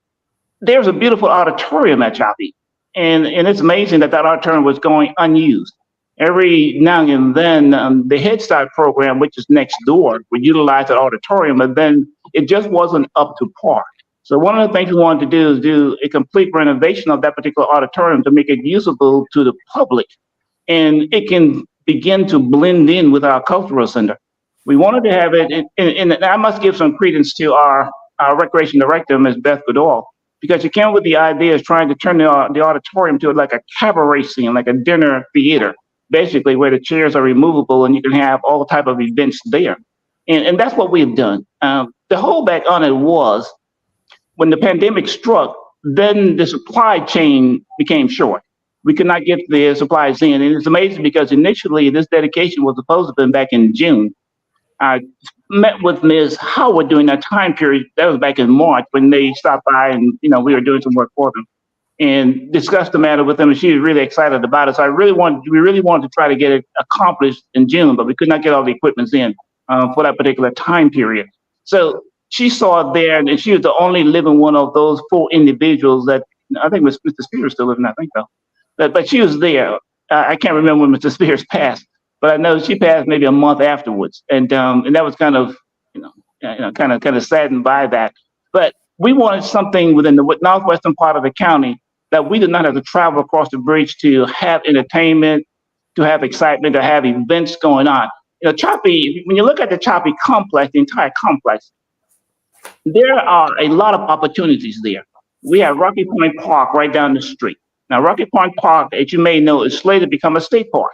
there's a beautiful auditorium at Choppee. And it's amazing that auditorium was going unused. Every now and then, the Head Start program, which is next door, would utilize that auditorium, but then it just wasn't up to par. So one of the things we wanted to do is do a complete renovation of that particular auditorium to make it usable to the public. And it can begin to blend in with our cultural center. We wanted to have it, and I must give some credence to our recreation director, Ms. Beth Goodall, because she came up with the idea of trying to turn the auditorium to like a cabaret scene, like a dinner theater, basically where the chairs are removable and you can have all type of events there. And that's what we've done. The holdback on it was when the pandemic struck, then the supply chain became short. We could not get the supplies in. And it's amazing because initially this dedication was supposed to have been back in June. I met with Ms. Howard during that time period. That was back in March when they stopped by and, we were doing some work for them and discussed the matter with them. And she was really excited about it. So we really wanted to try to get it accomplished in June, but we could not get all the equipment in for that particular time period. So she saw it there, and she was the only living one of those 4 individuals that I think Mr. Spears still living, I think though. But she was there. I can't remember when Mr. Spears passed, but I know she passed maybe a month afterwards, and that was kind of kind of saddened by that. But we wanted something within the northwestern part of the county that we did not have to travel across the bridge to have entertainment, to have excitement, to have events going on. Choppee, when you look at the Choppee complex, the entire complex, there are a lot of opportunities there. We have Rocky Point Park right down the street. Now, Rocky Point Park, as you may know, is slated to become a state park.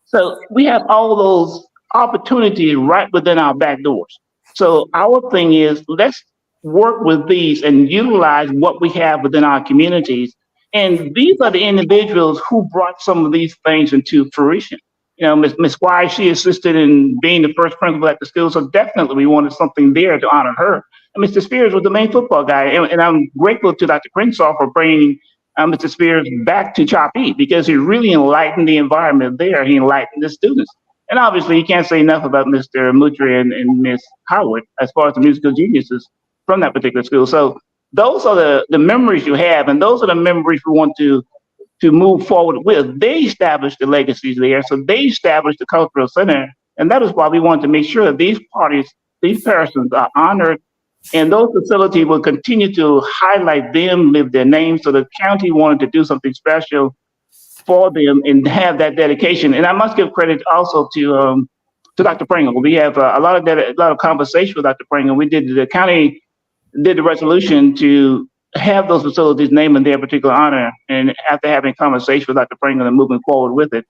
So we have all those opportunities right within our back doors. So our thing is, let's work with these and utilize what we have within our communities. And these are the individuals who brought some of these things into fruition. Ms. Squires, she assisted in being the first principal at the school. So definitely we wanted something there to honor her. And Mr. Spears was the main football guy. And I'm grateful to Dr. Crenshaw for bringing Mr. Spears back to Choppee because he really enlightened the environment there. He enlightened the students. And obviously, you can't say enough about Mr. Moultrie and Ms. Howard as far as the musical geniuses from that particular school. So those are the memories you have, and those are the memories we want to move forward with. They established the legacies there, so they established the cultural center, and that is why we want to make sure that these persons are honored, and those facilities will continue to highlight them, live their names. So the county wanted to do something special for them and have that dedication. And I must give credit also to Dr. Pringle. We have a lot of conversation with Dr. Pringle. The county did the resolution to have those facilities named in their particular honor. And after having a conversation with Dr. Pringle and moving forward with it,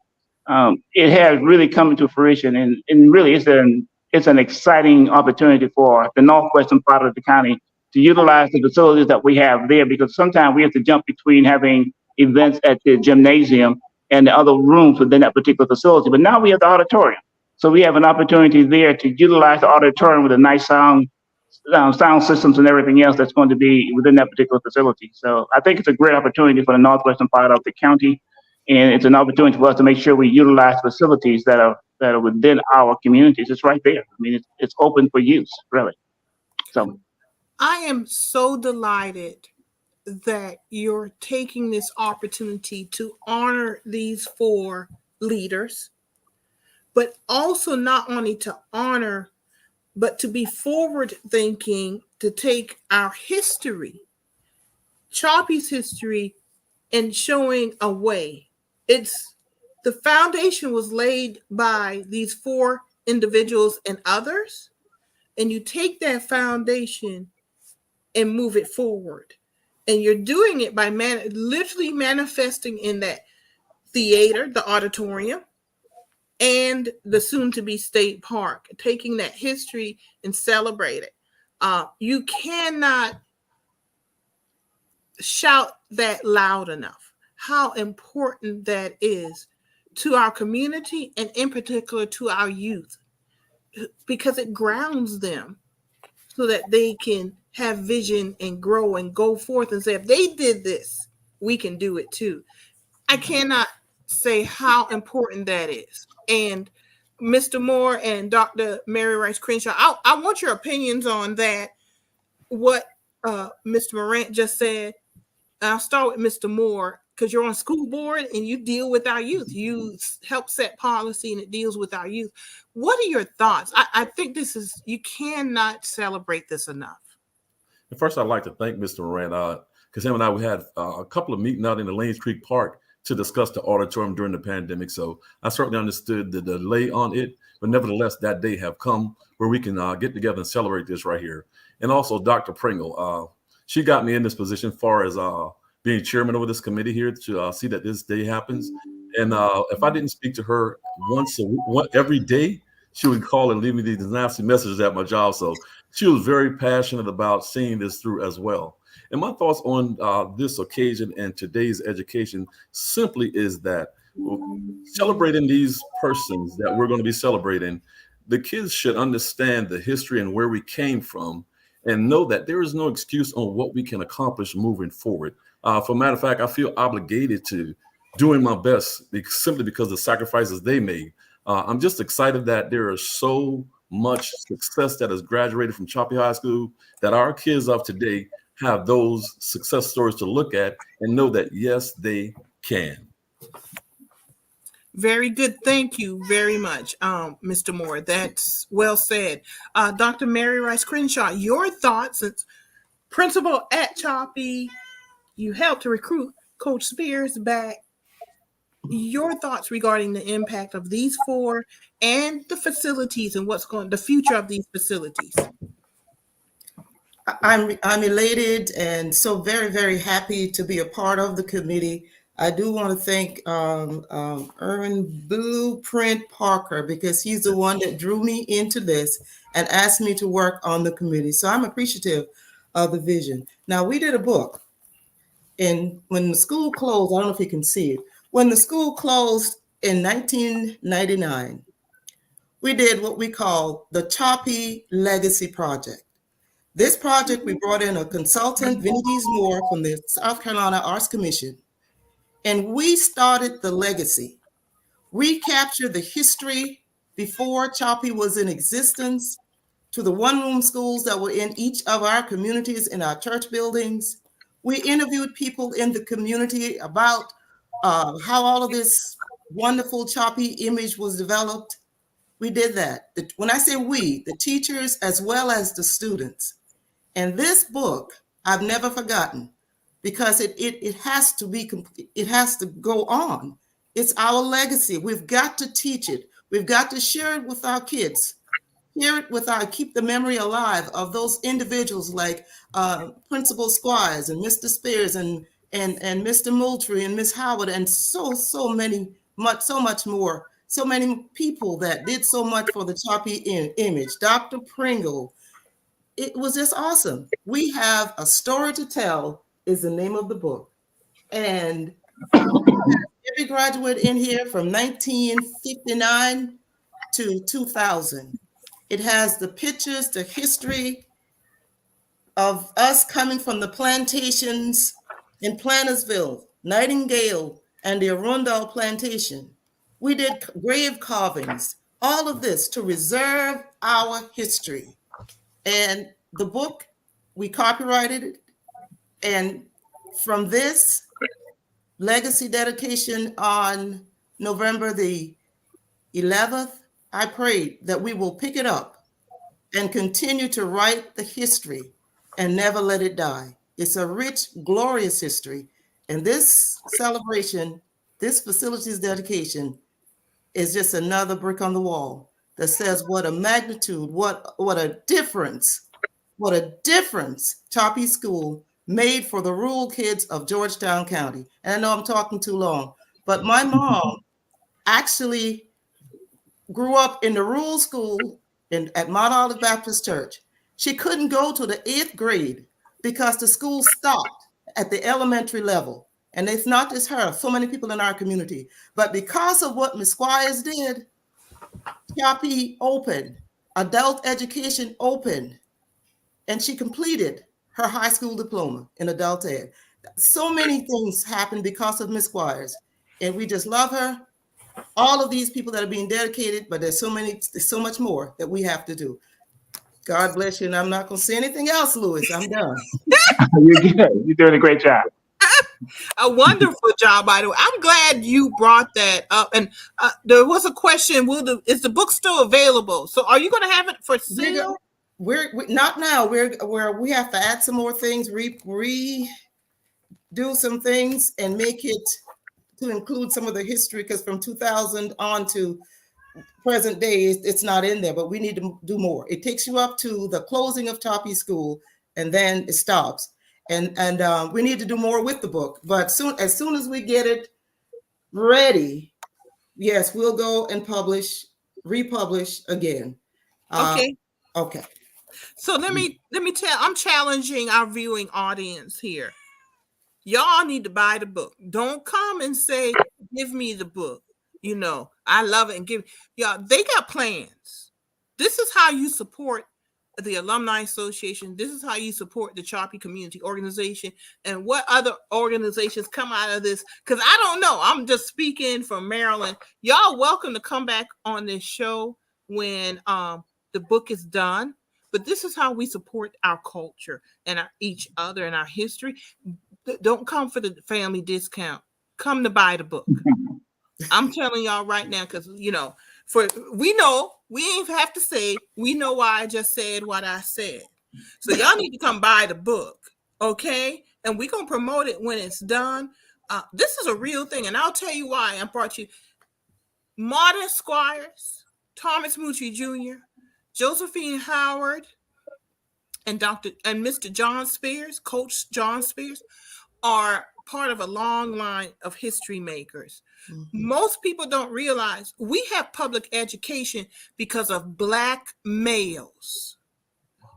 it has really come into fruition. And really it's an exciting opportunity for the northwestern part of the county to utilize the facilities that we have there, because sometimes we have to jump between having events at the gymnasium and the other rooms within that particular facility. But now we have the auditorium. So we have an opportunity there to utilize the auditorium with a nice sound systems and everything else that's going to be within that particular facility. So I think it's a great opportunity for the northwestern part of the county. And it's an opportunity for us to make sure we utilize facilities that are within our communities. It's right there. I mean, it's open for use, really. So I am so delighted that you're taking this opportunity to honor these 4 leaders, but also not only to honor, but to be forward thinking, to take our history, Choppee's history, and showing a way. The foundation was laid by these 4 individuals and others, and you take that foundation and move it forward. And you're doing it by literally manifesting in that theater, the auditorium, and the soon-to-be state park, taking that history and celebrate it. You cannot shout that loud enough, how important that is to our community and in particular to our youth, because it grounds them so that they can have vision and grow and go forth and say, if they did this, we can do it too. I cannot say how important that is. And Mr. Moore and Dr. Mary Rice Crenshaw, I want your opinions on that, what Mr. Morant just said. I'll start with Mr. Moore, because you're on school board and you deal with our youth. You help set policy and it deals with our youth. What are your thoughts? I think you cannot celebrate this enough. First, I'd like to thank Mr. Moran, because him and I, we had a couple of meetings out in the Lanes Creek Park to discuss the auditorium during the pandemic. So I certainly understood the delay on it, but nevertheless, that day have come where we can get together and celebrate this right here. And also Dr. Pringle, she got me in this position far as being chairman over this committee here to see that this day happens. And if I didn't speak to her once a week, every day, she would call and leave me these nasty messages at my job. So she was very passionate about seeing this through as well. And my thoughts on this occasion and today's education simply is that celebrating these persons that we're going to be celebrating, the kids should understand the history and where we came from and know that there is no excuse on what we can accomplish moving forward. For a matter of fact, I feel obligated to doing my best simply because of the sacrifices they made. I'm just excited that there is so much success that has graduated from Choppee High School, that our kids of today have those success stories to look at and know that, yes, they can. Very good. Thank you very much, Mr. Moore. That's well said. Dr. Mary Rice Crenshaw, your thoughts as principal at Choppee, you helped to recruit Coach Spears back. Your thoughts regarding the impact of these four and the facilities and the future of these facilities. I'm elated and so very, very happy to be a part of the committee. I do want to thank Erwin Blueprint Parker, because he's the one that drew me into this and asked me to work on the committee. So I'm appreciative of the vision. Now, we did a book, and when the school closed, I don't know if you can see it. When the school closed in 1999, we did what we call the Choppee Legacy Project. This project, we brought in a consultant, Vinnie Moore, from the South Carolina Arts Commission, and we started the legacy. We captured the history before Choppee was in existence, to the one-room schools that were in each of our communities, in our church buildings. We interviewed people in the community about how all of this wonderful Choppee image was developed. We did that. When I say we, the teachers as well as the students. And this book, I've never forgotten, because it has to be, it has to go on. It's our legacy. We've got to teach it. We've got to share it with our kids. Share it with keep the memory alive of those individuals like Principal Squires and Mr. Spears and Mr. Moultrie and Miss Howard and so much more. So many people that did so much for the Choppee image. Dr. Pringle. It was just awesome. We have a story to tell is the name of the book. And every graduate in here from 1959 to 2000. It has the pictures, the history of us coming from the plantations in Plantersville, Nightingale, and the Arundel Plantation. We did grave carvings, all of this to reserve our history. And the book, we copyrighted it. And from this legacy dedication on November the 11th, I prayed that we will pick it up and continue to write the history and never let it die. It's a rich, glorious history. And this celebration, this facility's dedication, is just another brick on the wall that says what a magnitude, what a difference Choppee School made for the rural kids of Georgetown County. And I know I'm talking too long, but my mom actually grew up in the rural school at Mount Olive Baptist Church. She couldn't go to the 8th grade because the school stopped at the elementary level. And it's not just her, so many people in our community. But because of what Ms. Squires did, Choppee opened, adult education opened, and she completed her high school diploma in adult ed. So many things happened because of Ms. Squires, and we just love her. All of these people that are being dedicated, but there's so much more that we have to do. God bless you, and I'm not going to say anything else, Louis. I'm done. You're good. You're doing a great job. A wonderful job, by the way. I'm glad you brought that up. And there was a question: is the book still available? So, are you going to have it for sale? We're not now. We have to add some more things, redo some things, and make it to include some of the history, because from 2000 on to present day, it's not in there, but we need to do more. It takes you up to the closing of Choppee School, and then it stops. And we need to do more with the book. But as soon as we get it ready, yes, we'll go and republish again. Okay. Okay. So let me tell, I'm challenging our viewing audience here. Y'all need to buy the book. Don't come and say, give me the book. You know, I love it and give y'all, they got plans. This is how you support the Alumni Association. This is how you support the Choppee Community Organization, and what other organizations come out of this. Because I don't know. I'm just speaking from Maryland. Y'all welcome to come back on this show when the book is done. But this is how we support our culture and each other and our history. Don't come for the family discount. Come to buy the book. I'm telling y'all right now, because you know, we ain't have to say, we know why I just said what I said. So y'all need to come buy the book, okay? And we're gonna promote it when it's done. This is a real thing, and I'll tell you why I brought you Maudest Squires, Thomas Moultrie Jr., Josephine Howard, and Mr. John Spears, Coach John Spears, are part of a long line of history makers. Mm-hmm. Most people don't realize we have public education because of Black males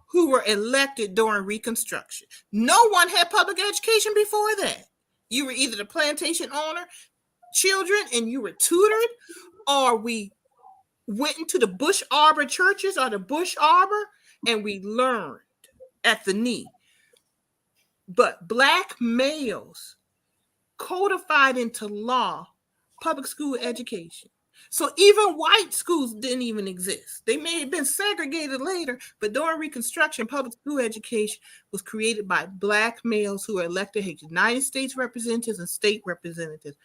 who were elected during Reconstruction. No one had public education before that. You were either the plantation owner, children, and you were tutored, or we went into the Bush Arbor churches or the Bush Arbor and we learned at the knee. But Black males codified into law public school education. So even white schools didn't even exist. They may have been segregated later, but during Reconstruction, public school education was created by Black males who were elected as United States representatives and state representatives.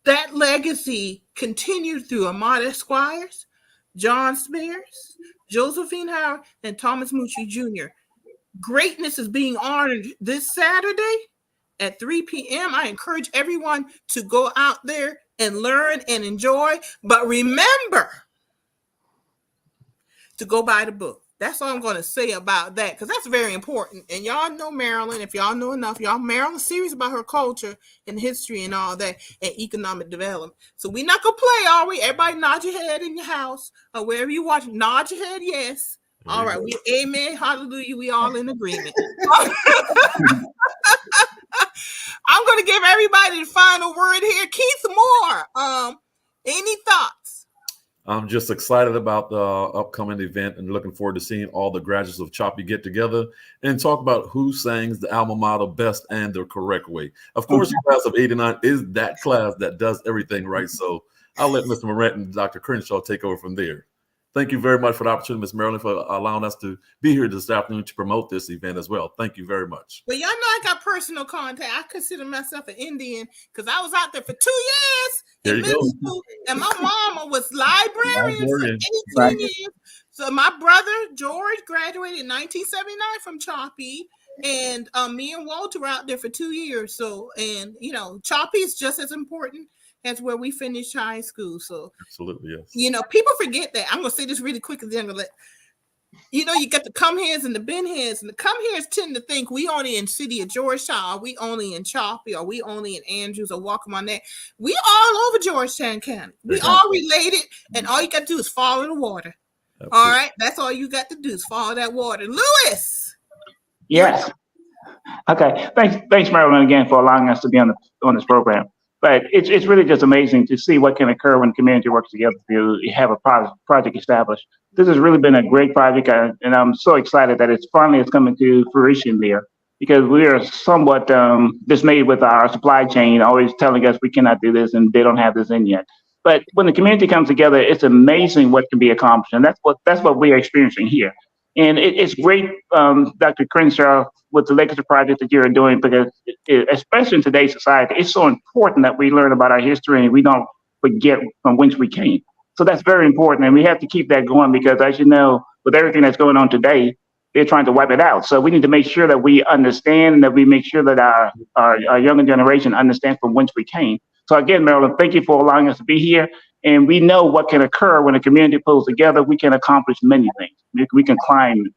That legacy continued through Maudest Squires, John Spears, Josephine Howard, and Thomas Moultrie Jr. Greatness is being honored this Saturday at 3 p.m. I encourage everyone to go out there and learn and enjoy, but remember to go buy the book. That's all I'm going to say about that, because that's very important. And y'all know Maryland, if y'all know enough, Maryland's serious about her culture and history and all that, and economic development. So we're not going to play, are we? Everybody nod your head in your house or wherever you watch. Nod your head, yes. All right. Amen. Hallelujah. We all in agreement. I'm going to give everybody the final word here. Keith Moore, any thoughts? I'm just excited about the upcoming event and looking forward to seeing all the graduates of Choppee get together and talk about who sings the alma mater best and the correct way. Of course, the class of 89 is that class that does everything right. So I'll let Mr. Morant and Dr. Crenshaw take over from there. Thank you very much for the opportunity, Ms. Marilyn, for allowing us to be here this afternoon to promote this event as well. Thank you very much. Well, y'all know I got personal contact. I consider myself an Indian because I was out there for 2 years in middle school, and my mama was librarian for 18 years. So my brother, George, graduated in 1979 from Choppee, and me and Walter were out there for 2 years. So, and, you know, Choppee is just as important as where we finished high school. So absolutely, yes. You know, people forget that. I'm gonna say this really quick, and then I'm gonna let you know, you got the come here's and the been here's, and the come here's tend to think we only in city of Georgetown, or we only in Choppee, or we only in Andrews or Waccamaw. We all over Georgetown County. We all related, and all you got to do is follow the water. Absolutely. All right, that's all you got to do is follow that water. Lewis. Yes. Okay. Thanks, Marilyn, again for allowing us to be on this program. But it's really just amazing to see what can occur when the community works together to have a project established. This has really been a great project, and I'm so excited that it's coming to fruition there, because we are somewhat dismayed with our supply chain, always telling us we cannot do this and they don't have this in yet. But when the community comes together, it's amazing what can be accomplished, and that's what we are experiencing here. And it's great, Dr. Crenshaw, with the legacy project that you're doing, because especially in today's society, it's so important that we learn about our history and we don't forget from whence we came. So that's very important, and we have to keep that going, because as you know, with everything that's going on today, they're trying to wipe it out. So we need to make sure that we understand and that we make sure that our younger generation understands from whence we came. So again, Marilyn, thank you for allowing us to be here. And we know what can occur when a community pulls together. We can accomplish many things. We can climb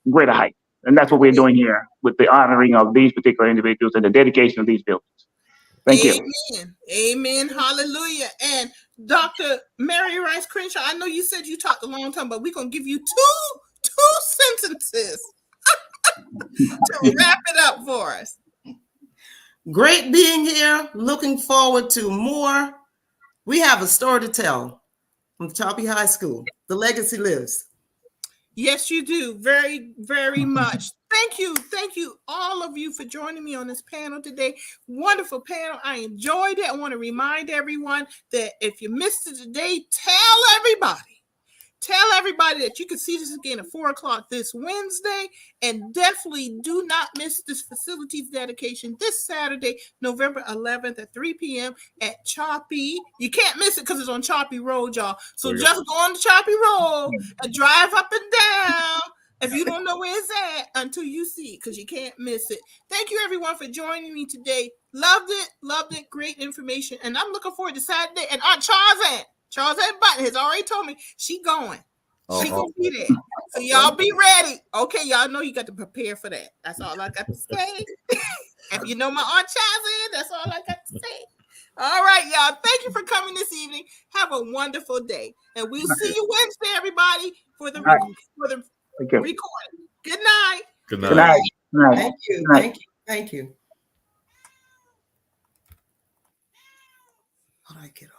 greater heights. And that's what we're doing here with the honoring of these particular individuals and the dedication of these buildings. Thank you. Amen. Amen. Hallelujah. And Dr. Mary Rice Crenshaw, I know you said you talked a long time, but we're going to give you two sentences to wrap it up for us. Great being here. Looking forward to more. We have a story to tell from Choppee High School. The legacy lives. Yes, you do. Very, very much. Thank you. Thank you, all of you, for joining me on this panel today. Wonderful panel. I enjoyed it. I want to remind everyone that if you missed it today, tell everybody. Tell everybody that you can see this again at 4 o'clock this Wednesday, and definitely do not miss this facilities dedication this Saturday, November 11th at 3 p.m. at Choppee. You can't miss it because it's on Choppee Road, y'all. So just go on to Choppee Road and drive up and down if you don't know where it's at until you see it, because you can't miss it. Thank you, everyone, for joining me today. Loved it. Great information. And I'm looking forward to Saturday. And Aunt Charles Button has already told me she going. She gonna be there. So y'all be ready. Okay, y'all know you got to prepare for that. That's all I got to say. If you know my Aunt Charles, that's all I got to say. All right, y'all. Thank you for coming this evening. Have a wonderful day. And we'll see you Wednesday, everybody, for the recording. Good night. Good night. Good night. Good night. Thank you. Good night. Thank you. Thank you. How do I get